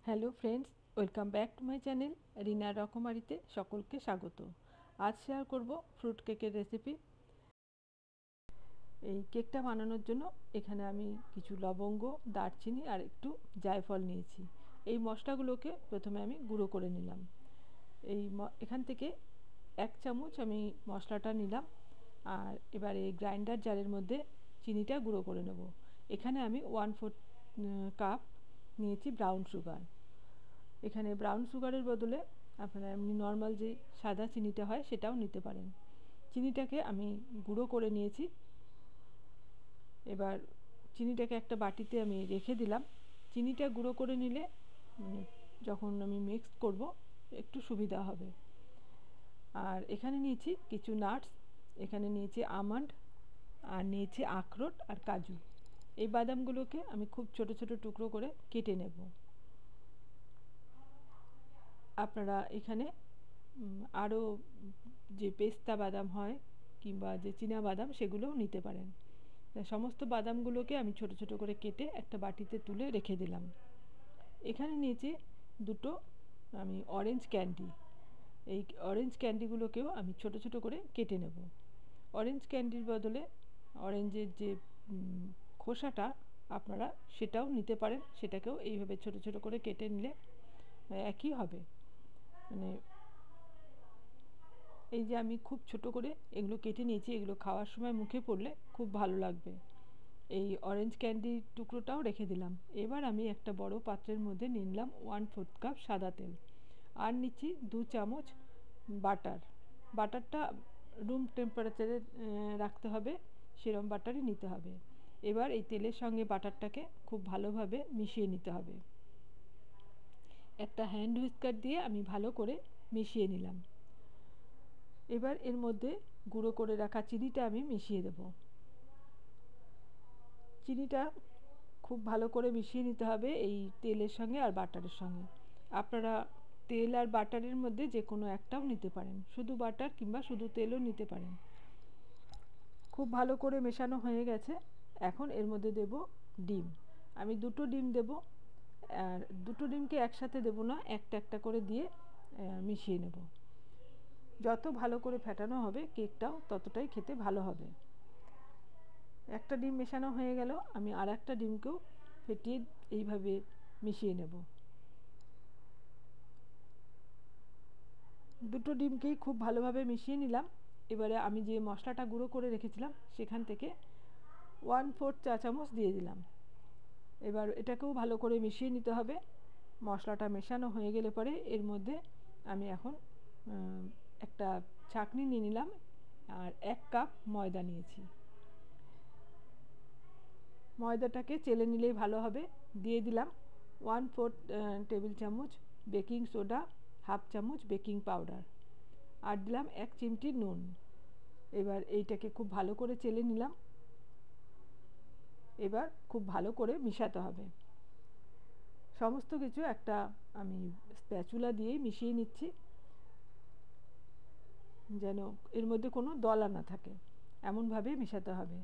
Hello friends, welcome back to my channel রিনার রকমারিতে সকলকে স্বাগত। আজ শেয়ার করব ফ্রুট কেকের রেসিপি। এই কেকটা বানানোর জন্য এখানে আমি কিছু লবঙ্গ, দারচিনি আর একটু জায়ফল নিয়েছি। এই মশলাগুলোকে প্রথমে আমি গুঁড়ো করে নিলাম। এখান থেকে 1 চামচ আমি মশলাটা নিলাম, আর এবারে গ্রাইন্ডার জারের মধ্যে চিনিটা গুঁড়ো করে নেব। এখানে আমি 1/4 কাপ নিয়েছি ব্রাউন সুগার। এখানে ব্রাউন সুগারের বদলে আপনারা এমনি নর্মাল যে সাদা চিনিটা হয় সেটাও নিতে পারেন। চিনিটাকে আমি গুঁড়ো করে নিয়েছি। এবার চিনিটাকে একটা বাটিতে আমি রেখে দিলাম। চিনিটা গুঁড়ো করে নিলে যখন আমি মিক্স করব একটু সুবিধা হবে। আর এখানে নিয়েছি কিছু নাটস, এখানে নিয়েছি আমন্ড, আর নিয়েছি আখরোট আর কাজু। এই বাদামগুলোকে আমি খুব ছোট ছোট টুকরো করে কেটে নেব। আপনারা এখানে আরও যে পেস্তা বাদাম হয় কিংবা যে চীনা বাদাম সেগুলোও নিতে পারেন। সমস্ত বাদামগুলোকে আমি ছোট ছোট করে কেটে একটা বাটিতে তুলে রেখে দিলাম। এখানে নিয়েছি দুটো আমি অরেঞ্জ ক্যান্ডি। এই অরেঞ্জ ক্যান্ডিগুলোকেও আমি ছোট ছোট করে কেটে নেব। অরেঞ্জ ক্যান্ডির বদলে অরেঞ্জের যে খোসাটা আপনারা সেটাও নিতে পারেন, সেটাকেও এইভাবে ছোট ছোট করে কেটে নিলে একই হবে। মানে এই যে আমি খুব ছোট করে এগুলো কেটে নিয়েছি, এগুলো খাওয়ার সময় মুখে পড়লে খুব ভালো লাগবে। এই অরেঞ্জ ক্যান্ডির টুকরোটাও রেখে দিলাম। এবার আমি একটা বড় পাত্রের মধ্যে নিয়ে নিলাম 1/4 কাপ সাদা তেল, আর নিচ্ছি 2 চামচ বাটার। বাটারটা রুম টেম্পারেচারে রাখতে হবে, সেরম বাটারই নিতে হবে। এবার এই তেলের সঙ্গে বাটারটাকে খুব ভালোভাবে মিশিয়ে নিতে হবে। একটা হ্যান্ড হুইস্কার দিয়ে আমি ভালো করে মিশিয়ে নিলাম। এবার এর মধ্যে গুঁড়ো করে রাখা চিনিটা আমি মিশিয়ে দেব। চিনিটা খুব ভালো করে মিশিয়ে নিতে হবে এই তেলের সঙ্গে আর বাটারের সঙ্গে। আপনারা তেল আর বাটারের মধ্যে যে কোনো একটাও নিতে পারেন, শুধু বাটার কিংবা শুধু তেলও নিতে পারেন। খুব ভালো করে মেশানো হয়ে গেছে। এখন এর মধ্যে দেব ডিম। আমি 2টো ডিম দেব, আর 2টো ডিমকে একসাথে দেব না, একটা একটা করে দিয়ে মিশিয়ে নেব। যত ভালো করে ফেটানো হবে কেকটাও ততটাই খেতে ভালো হবে। একটা ডিম মেশানো হয়ে গেল, আমি আর একটা ডিমকেও ফেটিয়ে এইভাবে মিশিয়ে নেব। 2টো ডিমকেই খুব ভালোভাবে মিশিয়ে নিলাম। এবারে আমি যে মশলাটা গুঁড়ো করে রেখেছিলাম সেখান থেকে 1/4 চা চামচ দিয়ে দিলাম। এবার এটাকেও ভালো করে মিশিয়ে নিতে হবে। মশলাটা মেশানো হয়ে গেলে পরে এর মধ্যে আমি এখন একটা ছাঁকনি নিয়ে নিলাম, আর 1 কাপ ময়দা নিয়েছি। ময়দাটাকে চেলে নিলেই ভালো হবে। দিয়ে দিলাম 1/4 টেবিল চামচ বেকিং সোডা, 1/2 চামচ বেকিং পাউডার, আর দিলাম 1 চিমটি নুন। এবার এইটাকে খুব ভালো করে চেলে নিলাম। এবার খুব ভালো করে মিশাতে হবে সমস্ত কিছু। একটা আমি স্প্যাচুলা দিয়েই মিশিয়ে নিচ্ছি, যেন এর মধ্যে কোনো দলা না থাকে, এমনভাবে মেশাতে হবে।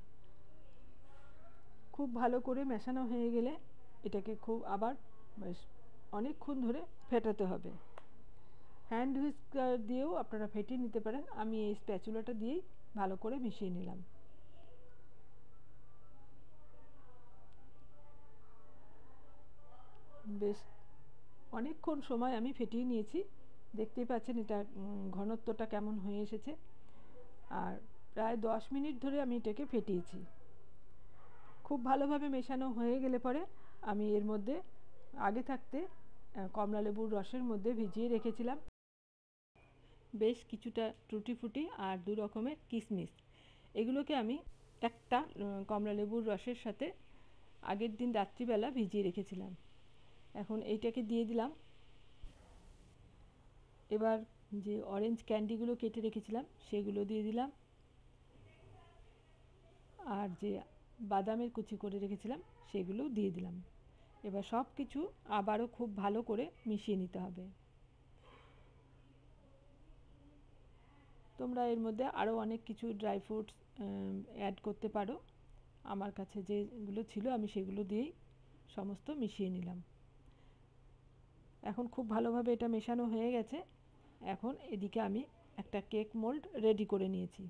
খুব ভালো করে মেশানো হয়ে গেলে এটাকে খুব আবার বেশ অনেকক্ষণ ধরে ফেটাতে হবে। হ্যান্ড হুইস্কার দিয়েও আপনারা ফেটিয়ে নিতে পারেন, আমি এই স্প্যাচুলাটা দিয়েই ভালো করে মিশিয়ে নিলাম। বেশ অনেকক্ষণ সময় আমি ফেটিয়ে নিয়েছি। দেখতেই পাচ্ছেন এটা ঘনত্বটা কেমন হয়ে এসেছে। আর প্রায় 10 মিনিট ধরে আমি এটাকে ফেটিয়েছি। খুব ভালোভাবে মেশানো হয়ে গেলে পরে আমি এর মধ্যে আগে থাকতে কমলা লেবুর রসের মধ্যে ভিজিয়ে রেখেছিলাম বেশ কিছুটা টুটি ফুটি আর 2 রকমের কিশমিশ। এগুলোকে আমি একটা কমলা লেবুর রসের সাথে আগের দিন রাত্রিবেলা ভিজিয়ে রেখেছিলাম। এখন এইটাকে দিয়ে দিলাম। এবার যে অরেঞ্জ ক্যান্ডিগুলো কেটে রেখেছিলাম সেগুলো দিয়ে দিলাম, আর যে বাদামের কুচি করে রেখেছিলাম সেগুলোও দিয়ে দিলাম। এবার সব কিছু আবারও খুব ভালো করে মিশিয়ে নিতে হবে। তোমরা এর মধ্যে আরও অনেক কিছু ড্রাই ফ্রুটস অ্যাড করতে পারো। আমার কাছে যেগুলো ছিল আমি সেগুলো দিয়েই সমস্ত মিশিয়ে নিলাম। এখন খুব ভালোভাবে এটা মেশানো হয়ে গেছে। এখন এদিকে আমি একটা কেক মোল্ড রেডি করে নিয়েছি।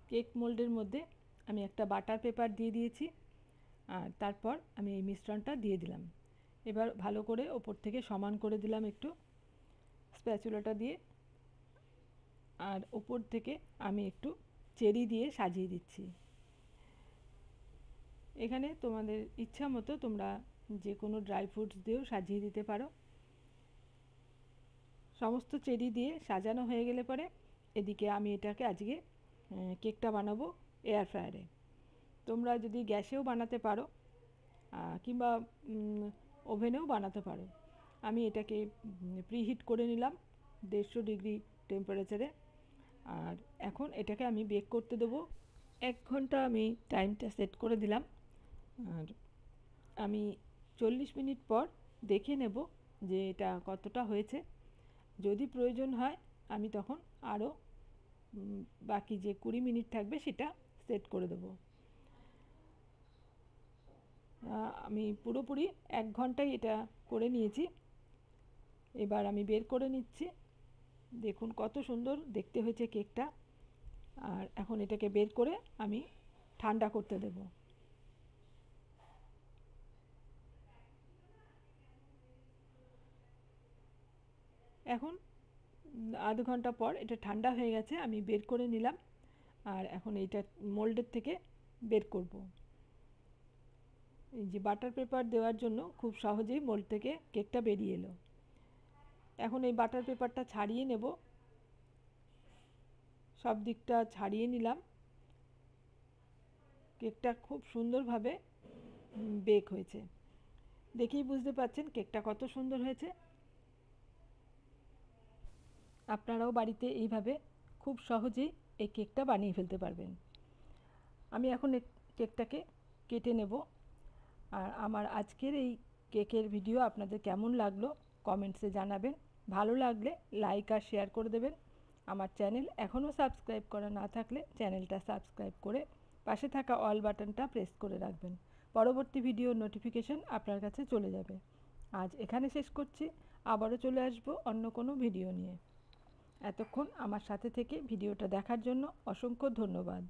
কেক মোল্ডের মধ্যে আমি একটা বাটার পেপার দিয়ে দিয়েছি, আর তারপর আমি এই মিশ্রণটা দিয়ে দিলাম। এবার ভালো করে ওপর থেকে সমান করে দিলাম একটু স্প্যাচুলাটা দিয়ে, আর ওপর থেকে আমি একটু চেরি দিয়ে সাজিয়ে দিচ্ছি। এখানে তোমাদের ইচ্ছা মতো তোমরা যে কোনো ড্রাই ফ্রুটস দিয়েও সাজিয়ে দিতে পারো। সমস্ত চেরি দিয়ে সাজানো হয়ে গেলে পরে এদিকে আমি এটাকে আজকে কেকটা বানাবো এয়ার ফ্রায়ারে। তোমরা যদি গ্যাসেও বানাতে পারো কিংবা ওভেনেও বানাতে পারো। আমি এটাকে প্রিহিট করে নিলাম 150 ডিগ্রি টেম্পারেচারে, আর এখন এটাকে আমি বেক করতে দেবো 1 ঘন্টা। আমি টাইমটা সেট করে দিলাম, আর আমি 40 মিনিট পর দেখে নেব যে এটা কতটা হয়েছে। যদি প্রয়োজন হয় আমি তখন আরও বাকি যে 20 মিনিট থাকবে সেটা সেট করে দেবো। আমি পুরোপুরি 1 ঘন্টায় এটা করে নিয়েছি। এবার আমি বের করে নিচ্ছি। দেখুন কত সুন্দর দেখতে হয়েছে কেকটা। আর এখন এটাকে বের করে আমি ঠান্ডা করতে দেব। এখন আধ ঘন্টা পর এটা ঠান্ডা হয়ে গেছে, আমি বের করে নিলাম। আর এখন এইটা মোল্ডের থেকে বের করব। এই যে বাটার পেপার দেওয়ার জন্য খুব সহজেই মোল্ড থেকে কেকটা বেরিয়ে এলো। এখন এই বাটার পেপারটা ছাড়িয়ে নেব। সব দিকটা ছাড়িয়ে নিলাম। কেকটা খুব সুন্দরভাবে বেক হয়েছে, দেখেই বুঝতে পারছেন কেকটা কত সুন্দর হয়েছে। আপনারাও বাড়িতে এইভাবে খুব সহজেই এই কেকটা বানিয়ে ফেলতে পারবেন। আমি এখন কেকটাকে কেটে নেব। আর আমার আজকের এই কেকের ভিডিও আপনাদের কেমন লাগলো কমেন্টসে জানাবেন। ভালো লাগলে লাইক আর শেয়ার করে দেবেন। আমার চ্যানেল এখনও সাবস্ক্রাইব করা না থাকলে চ্যানেলটা সাবস্ক্রাইব করে পাশে থাকা অল বাটনটা প্রেস করে রাখবেন। পরবর্তী ভিডিওর নোটিফিকেশন আপনার কাছে চলে যাবে। আজ এখানে শেষ করছি, আবারও চলে আসবো অন্য কোনো ভিডিও নিয়ে। এতক্ষণ আমার সাথে থেকে ভিডিওটা দেখার জন্য অসংখ্য ধন্যবাদ।